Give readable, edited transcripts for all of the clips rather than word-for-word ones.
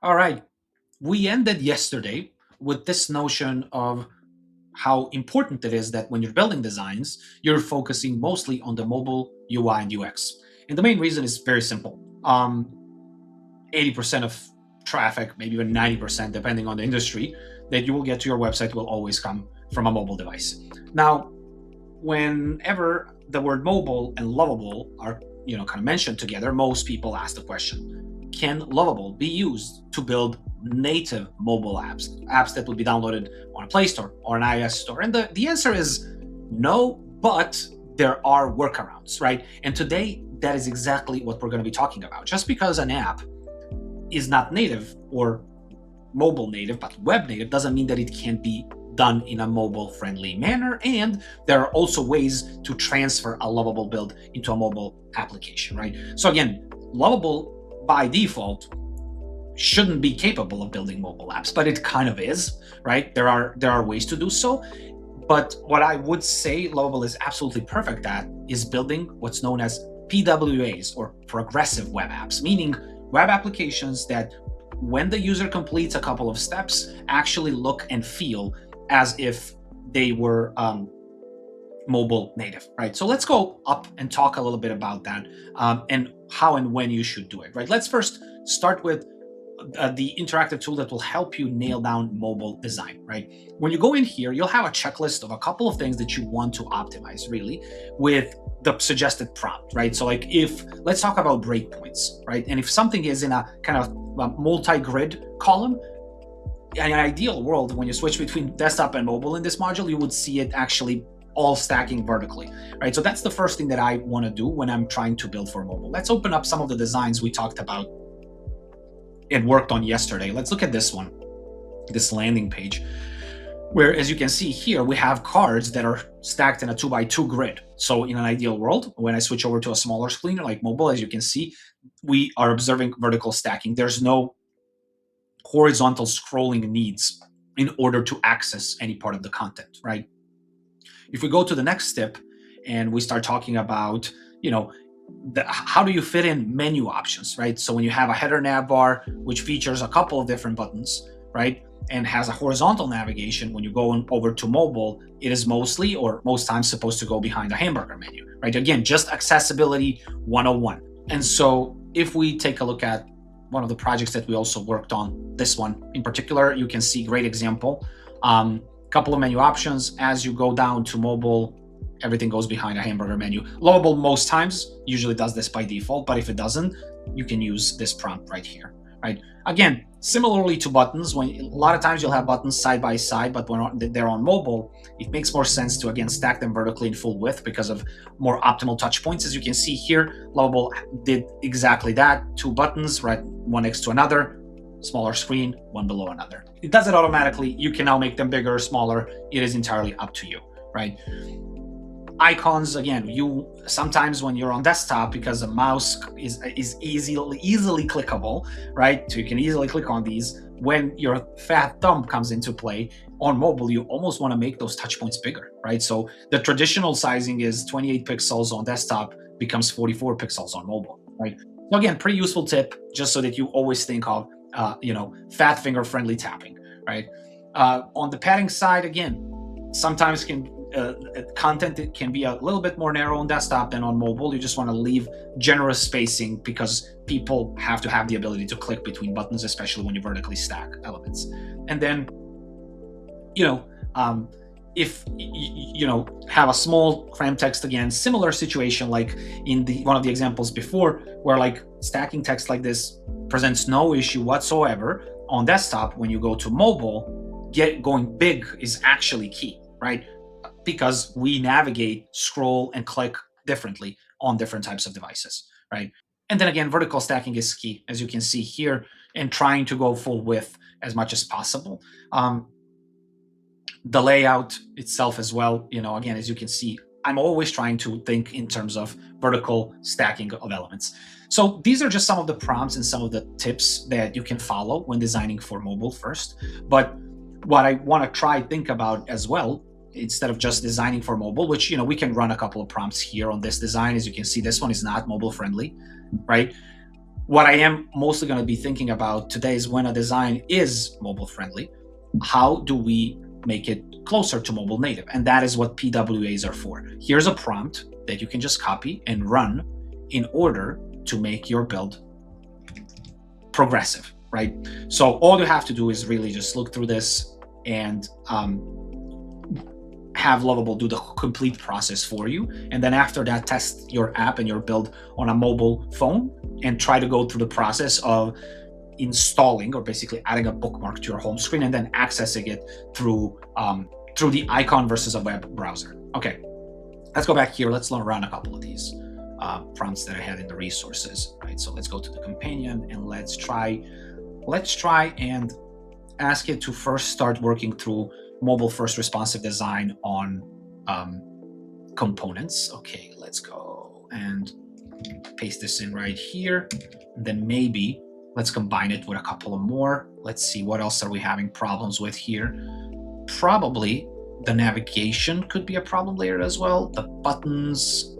All right. We ended yesterday with this notion of how important it is that when you're building designs, you're focusing mostly on the mobile UI and UX. And the main reason is very simple. 80% of traffic, maybe even 90%, depending on the industry, that you will get to your website will always come from a mobile device. Now, whenever the word mobile and lovable are kind of mentioned together, most people ask the question, can lovable be used to build native mobile apps that would be downloaded on a Play Store or an iOS store? And the answer is no, but there are workarounds, right? And today, that is exactly what we're going to be talking about. Just because an app is not native or mobile native, but web native, doesn't mean that it can't be done in a mobile friendly manner. And there are also ways to transfer a lovable build into a mobile application, right? So again, lovable by default shouldn't be capable of building mobile apps, but it kind of is, right? There are ways to do so. But what I would say lovable is absolutely perfect at is building what's known as PWAs, or progressive web apps, meaning web applications that when the user completes a couple of steps actually look and feel as if they were mobile native, right? So let's go up and talk a little bit about that, and how and when you should do it, right? Let's first start with the interactive tool that will help you nail down mobile design, right? When you go in here, you'll have a checklist of a couple of things that you want to optimize, really, with the suggested prompt, right? So like let's talk about breakpoints, right? And if something is in a kind of multi-grid column, in an ideal world, when you switch between desktop and mobile in this module, you would see it actually all stacking vertically, right? So that's the first thing that I want to do when I'm trying to build for mobile. Let's open up some of the designs we talked about and worked on yesterday. Let's look at this one, this landing page, where, as you can see here, we have cards that are stacked in a 2x2 grid. So in an ideal world, when I switch over to a smaller screen like mobile, as you can see, we are observing vertical stacking. There's no horizontal scrolling needs in order to access any part of the content, right? If we go to the next step and we start talking about, how do you fit in menu options, right? So when you have a header nav bar, which features a couple of different buttons, right, and has a horizontal navigation, when you go over to mobile, it is mostly or most times supposed to go behind a hamburger menu, right? Again, just accessibility 101. And so if we take a look at one of the projects that we also worked on, this one in particular, you can see great example. Couple of menu options. As you go down to mobile, everything goes behind a hamburger menu. Lovable most times usually does this by default, but if it doesn't, you can use this prompt right here, right? Again, similarly to buttons, when a lot of times you'll have buttons side by side, but when they're on mobile, it makes more sense to, again, stack them vertically in full width because of more optimal touch points. As you can see here, Lovable did exactly that. Two buttons, right, one next to another, smaller screen, one below another. It does it automatically. You can now make them bigger or smaller. It is entirely up to you, right? Icons, again, you sometimes when you're on desktop, because the mouse is easily clickable, right? So you can easily click on these. When your fat thumb comes into play on mobile, you almost want to make those touch points bigger, right? So the traditional sizing is 28 pixels on desktop, becomes 44 pixels on mobile, right? So again, pretty useful tip, just so that you always think of fat finger friendly tapping, right? On the padding side, again, sometimes content can be a little bit more narrow on desktop than on mobile. You just want to leave generous spacing because people have to have the ability to click between buttons, especially when you vertically stack elements. And then, if you have a small cramped text, again, similar situation like in one of the examples before, where like stacking text like this presents no issue whatsoever on desktop. When you go to mobile, going big is actually key, right? Because we navigate, scroll, and click differently on different types of devices, right? And then again, vertical stacking is key, as you can see here, and trying to go full width as much as possible. The layout itself as well, again, as you can see, I'm always trying to think in terms of vertical stacking of elements. So these are just some of the prompts and some of the tips that you can follow when designing for mobile first. But what I want to think about as well, instead of just designing for mobile, which, we can run a couple of prompts here on this design. As you can see, this one is not mobile friendly, right? What I am mostly going to be thinking about today is when a design is mobile friendly, how do we make it closer to mobile native? And that is what PWAs are for. Here's a prompt that you can just copy and run in order to make your build progressive, right? So all you have to do is really just look through this and have Lovable do the complete process for you. And then after that, test your app and your build on a mobile phone and try to go through the process of installing or basically adding a bookmark to your home screen and then accessing it through the icon versus a web browser. Okay, let's go back here. Let's run a couple of these prompts that I had in the resources, right? So let's go to the companion and let's try and ask it to first start working through mobile first responsive design on components. Okay, let's go and paste this in right here. And then maybe let's combine it with a couple of more. Let's see, what else are we having problems with here? Probably the navigation could be a problem later as well. The buttons,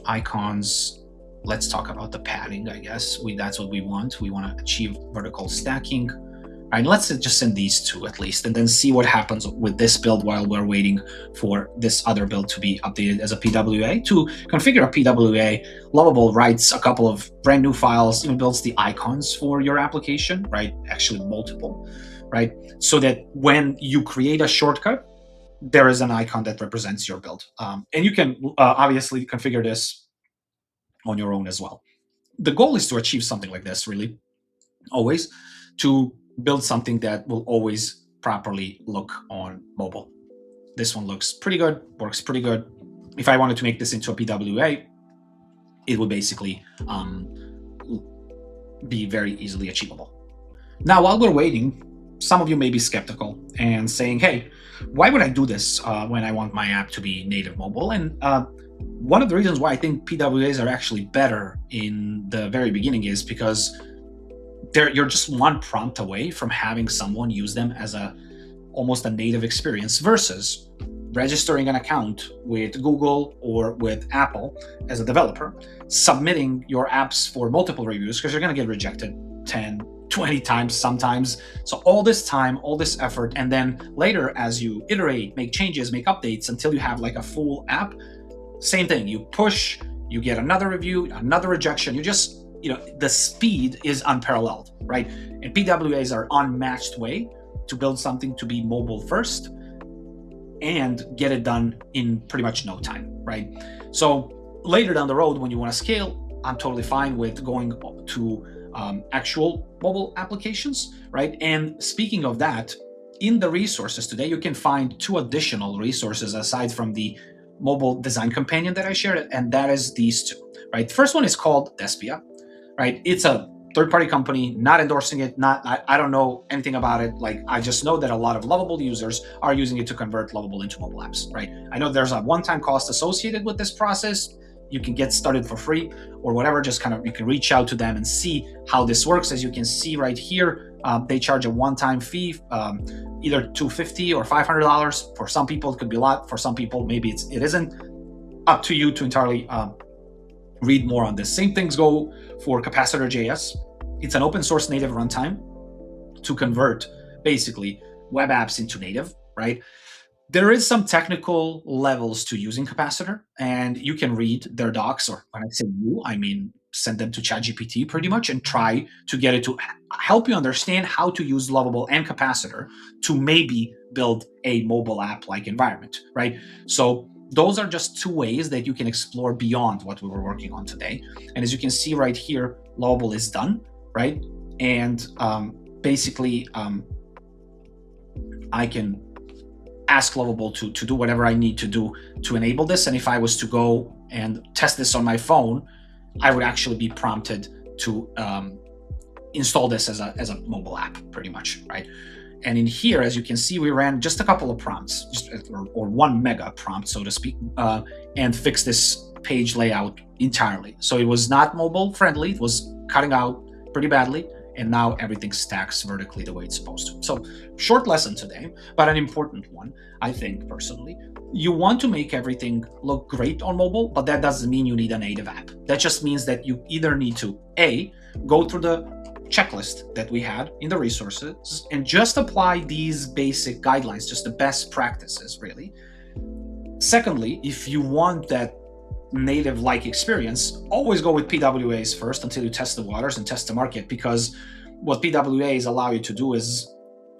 icons. Let's talk about the padding, I guess. That's what we want. We want to achieve vertical stacking. All right, let's just send these two at least, and then see what happens with this build while we're waiting for this other build to be updated as a PWA. To configure a PWA, Lovable writes a couple of brand new files, even builds the icons for your application, right? Actually multiple, right? So that when you create a shortcut, there is an icon that represents your build. And you can obviously configure this on your own as well. The goal is to achieve something like this, really, always, to build something that will always properly look on mobile. This one looks pretty good, works pretty good. If I wanted to make this into a PWA, it would basically be very easily achievable. Now, while we're waiting, some of you may be skeptical and saying, hey, why would I do this when I want my app to be native mobile? And one of the reasons why I think PWAs are actually better in the very beginning is because you're just one prompt away from having someone use them as almost a native experience versus registering an account with Google or with Apple as a developer, submitting your apps for multiple reviews because you're going to get rejected 10, 20 times sometimes. So all this time, all this effort, and then later as you iterate, make changes, make updates until you have like a full app, same thing. You push, you get another review, another rejection. The speed is unparalleled, right? And PWAs are unmatched way to build something to be mobile first and get it done in pretty much no time, right? So later down the road, when you want to scale, I'm totally fine with going to actual mobile applications, right? And speaking of that, in the resources today, you can find 2 additional resources aside from the mobile design companion that I shared, and that is these 2, right? The first one is called Despia, right? It's a third-party company, not endorsing it, I don't know anything about it. Like, I just know that a lot of Lovable users are using it to convert Lovable into mobile apps, right? I know there's a one-time cost associated with this process. You can get started for free or whatever, just you can reach out to them and see how this works. As you can see right here, they charge a one-time fee, either $250 or $500. For some people, it could be a lot. For some people, maybe it isn't. Up to you to entirely read more on this. Same things go for Capacitor.js. It's an open source native runtime to convert basically web apps into native, right? There is some technical levels to using Capacitor, and you can read their docs, or when I say you, I mean send them to ChatGPT pretty much and try to get it to help you understand how to use Lovable and Capacitor to maybe build a mobile app-like environment, right? So those are just 2 ways that you can explore beyond what we were working on today. And as you can see right here, Lovable is done, right? And basically, I can ask Lovable to do whatever I need to do to enable this. And if I was to go and test this on my phone, I would actually be prompted to install this as a mobile app, pretty much, right? And in here, as you can see, we ran just a couple of prompts, or 1 mega prompt, so to speak, and fixed this page layout entirely. So it was not mobile friendly. It was cutting out pretty badly. And now everything stacks vertically the way it's supposed to. So short lesson today, but an important one, I think, personally. You want to make everything look great on mobile, but that doesn't mean you need a native app. That just means that you either need to, A, go through the checklist that we had in the resources and just apply these basic guidelines, just the best practices, really. Secondly, if you want that native-like experience, always go with PWAs first until you test the waters and test the market, because what PWAs allow you to do is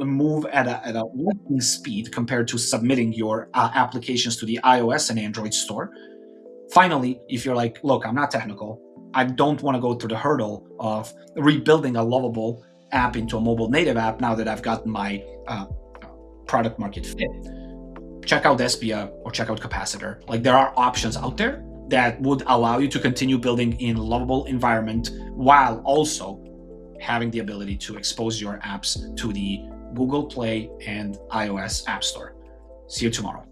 move at a lightning speed compared to submitting your applications to the iOS and Android store. Finally, if you're like, look, I'm not technical, I don't want to go through the hurdle of rebuilding a Lovable app into a mobile native app now that I've gotten my product market fit, check out Espia or check out Capacitor. Like, there are options out there that would allow you to continue building in Lovable environment while also having the ability to expose your apps to the Google Play and iOS App Store. See you tomorrow.